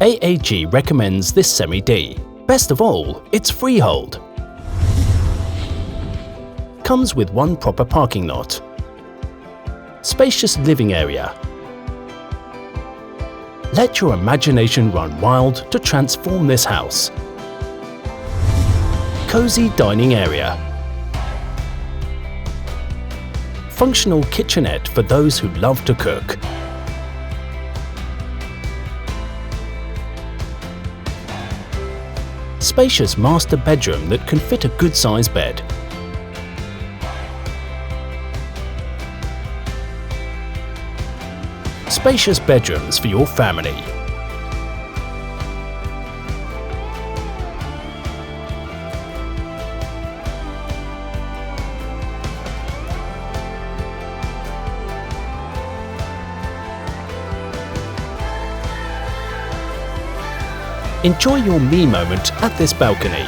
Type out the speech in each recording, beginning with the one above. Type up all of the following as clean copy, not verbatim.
AAG recommends this Semi-D. Best of all, it's freehold. Comes with one proper parking lot. Spacious living area. Let your imagination run wild to transform this house. Cozy dining area. Functional kitchenette for those who love to cook. Spacious master bedroom that can fit a good-sized bed. Spacious bedrooms for your family. Enjoy your me moment at this balcony.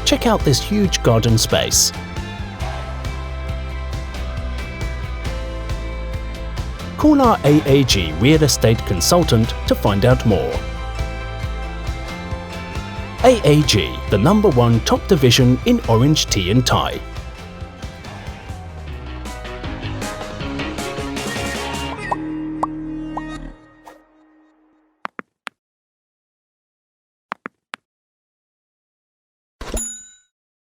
Check out this huge garden space. Call our AAG real estate consultant to find out more. AAG, the #1 top division in orange tea and tie.